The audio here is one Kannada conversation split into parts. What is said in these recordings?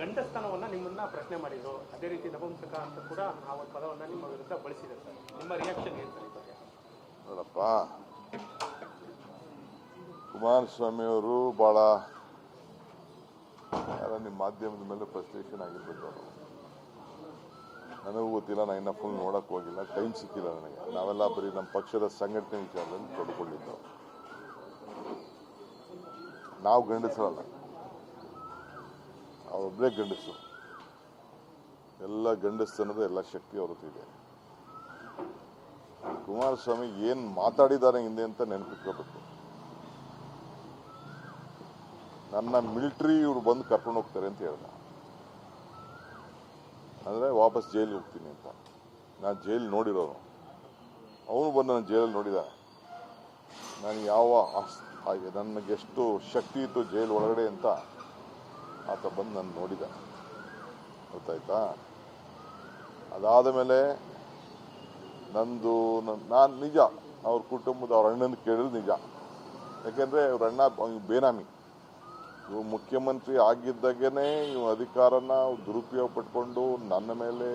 ಗಂಡಸ್ತನವನ್ನ ನಿಮ್ಮನ್ನ ಪ್ರಶ್ನೆ ಮಾಡಿದ್ರು, ಅದೇ ರೀತಿ ನಪುಂಸಕ ಅಂತ ಕೂಡ ಆ ಒಂದು ಪದವನ್ನ ನಿಮ್ಮ ವಿರುದ್ಧ ಬಳಸಿದೆ ಸರ್. ನಿಮ್ಮ ರಿಯಾಕ್ಷನ್ ಏನು ಸರ್? ನೋಡಪ್ಪ, ಕುಮಾರಸ್ವಾಮಿ ಅವರು ಬಹಳ ನಿಮ್ಮ ಮಾಧ್ಯಮದ ಮೇಲೆ ಫ್ರಸ್ಟ್ರೇಷನ್ ಆಗಿರ್ಬೇಕು. ಅವರು ನನಗೂ ಗೊತ್ತಿಲ್ಲ, ನಾನು ಇನ್ನ ಫುಲ್ ನೋಡಕ್ ಹೋಗಿಲ್ಲ, ಟೈಮ್ ಸಿಕ್ಕಿಲ್ಲ ನನಗೆ. ನಾವೆಲ್ಲ ಬರೀ ನಮ್ಮ ಪಕ್ಷದ ಸಂಘಟನೆ ವಿಚಾರದಲ್ಲಿ ತೊಡ್ಕೊಂಡಿದ್ದೆವು. ನಾವು ಗಂಡಸರಲ್ಲ, ಅವರೊಬ್ಬರೇ ಗಂಡಸರು. ಎಲ್ಲ ಗಂಡಸ್ತನದ ಎಲ್ಲ ಶಕ್ತಿ ಅವ್ರ ಇದೆ. ಕುಮಾರಸ್ವಾಮಿ ಏನ್ ಮಾತಾಡಿದ್ದಾರೆ ಹಿಂದೆ ಅಂತ ನೆನಪಿಟ್ಕೋಬೇಕು. ನನ್ನ ಮಿಲಿಟರಿ ಇವ್ರು ಬಂದು ಕರ್ಕೊಂಡು ಹೋಗ್ತಾರೆ ಅಂತ ಹೇಳ್ದ, ಅಂದ್ರೆ ವಾಪಸ್ ಜೈಲಿಗೆ ಹೋಗ್ತೀನಿ ಅಂತ. ನಾನು ಜೈಲ್ ನೋಡಿರೋನು, ಅವನು ಬಂದು ನನ್ನ ಜೈಲಲ್ಲಿ ನೋಡಿದ. ನಾನು ನನಗೆಷ್ಟು ಶಕ್ತಿ ಇತ್ತು ಜೈಲ್ ಒಳಗಡೆ ಅಂತ ಆತ ಬಂದು ನಾನು ನೋಡಿದ, ಗೊತ್ತಾಯ್ತಾ. ಅದಾದ ಮೇಲೆ ನಾನು ನಿಜ ಅವ್ರ ಕುಟುಂಬದ ಅವ್ರ ಅಣ್ಣನ ಕೇಳಿದ್ರು ನಿಜ. ಯಾಕೆಂದ್ರೆ ಅವ್ರ ಅಣ್ಣ ಬೇನಾಮಿ. ಇವು ಮುಖ್ಯಮಂತ್ರಿ ಆಗಿದ್ದಾಗೇನೆ ಇವು ಅಧಿಕಾರನ ದುರುಪಯೋಗ ಪಟ್ಕೊಂಡು ನನ್ನ ಮೇಲೆ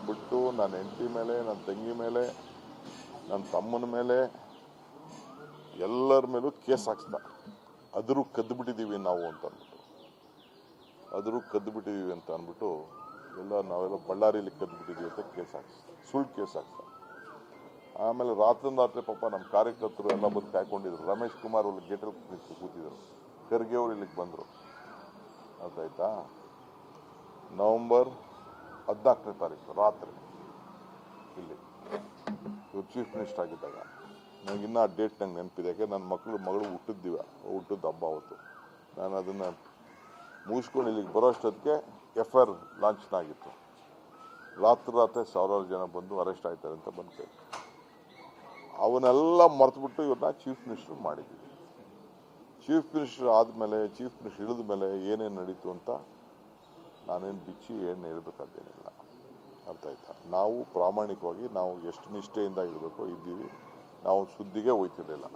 ಬಿಟ್ಟು, ನನ್ನ ಹೆಂಡತಿ ಮೇಲೆ, ನನ್ನ ತಂಗಿ ಮೇಲೆ, ನನ್ನ ತಮ್ಮನ ಮೇಲೆ, ಎಲ್ಲರ ಮೇಲೂ ಕೇಸ್ ಹಾಕ್ಸ್ದ. ಅದರೂ ಕದ್ದು ಬಿಟ್ಟಿದ್ದೀವಿ ನಾವು ಅಂತ ಅಂದ್ಬಿಟ್ಟು, ನಾವೆಲ್ಲ ಬಳ್ಳಾರಿಯಲ್ಲಿ ಕದ್ದು ಬಿಟ್ಟಿದ್ದೀವಿ ಅಂತ ಕೇಸ್ ಹಾಕ್ಸ್ದ, ಸುಳ್ಳು ಕೇಸ್ ಹಾಕ್ಸ್ದ. ಆಮೇಲೆ ರಾತ್ರಿ ಪಾಪ ನಮ್ಮ ಕಾರ್ಯಕರ್ತರು ಎಲ್ಲ ಬಂದು ಕಾಯ್ಕೊಂಡಿದ್ರು. ರಮೇಶ್ ಕುಮಾರ್ ಅವ್ರು ಗೇಟಲ್ಲಿ ಕೂತಿದ್ರು, ಖರ್ಗೆ ಅವರು ಇಲ್ಲಿಗೆ ಬಂದರು, ಗೊತ್ತಾಯ್ತಾ. ನವೆಂಬರ್ 14ನೇ ತಾರೀಕು ರಾತ್ರಿ ಇಲ್ಲಿ ಇವ್ರು ಚೀಫ್ ಮಿನಿಸ್ಟರ್ ಆಗಿದ್ದಾಗ, ನನಗಿನ್ನ ಆ ಡೇಟ್ ನಂಗೆ ನೆನಪಿದೆ. ಯಾಕೆ ನನ್ನ ಮಗಳು ಹುಟ್ಟಿದ ಹಬ್ಬ ಅವತ್ತು. ನಾನು ಅದನ್ನು ಮುಗಿಸ್ಕೊಂಡು ಇಲ್ಲಿಗೆ ಬರೋ ಅಷ್ಟೊತ್ತಿಗೆ FIR ಲಾಂಚ್ನಾಗಿತ್ತು. ರಾತ್ರಿ ಸಾವಿರಾರು ಜನ ಬಂದು ಅರೆಸ್ಟ್ ಆಯ್ತಾರೆ ಅಂತ ಬಂದು ಅವನ್ನೆಲ್ಲ ಮರೆತುಬಿಟ್ಟು ಇವ್ರನ್ನ ಚೀಫ್ ಮಿನಿಸ್ಟರ್ ಮಾಡಿದ್ವಿ. ಚೀಫ್ ಮಿನಿಸ್ಟರ್ ಆದಮೇಲೆ, ಚೀಫ್ ಮಿನಿಸ್ಟರ್ ಇಳಿದ ಮೇಲೆ ಏನೇನು ನಡೀತು ಅಂತ ನಾನೇನು ಬಿಚ್ಚಿ ಏನು ಹೇಳ್ಬೇಕಾದೇನಿಲ್ಲ, ಅರ್ಥ ಆಯ್ತಾ. ನಾವು ಪ್ರಾಮಾಣಿಕವಾಗಿ ನಾವು ಎಷ್ಟು ನಿಷ್ಠೆಯಿಂದ ಇರಬೇಕು ಇದ್ದೀವಿ. ನಾವು ಸುದ್ದಿಗೆ ಹೋಯ್ತಿರ್ಲಿಲ್ಲ.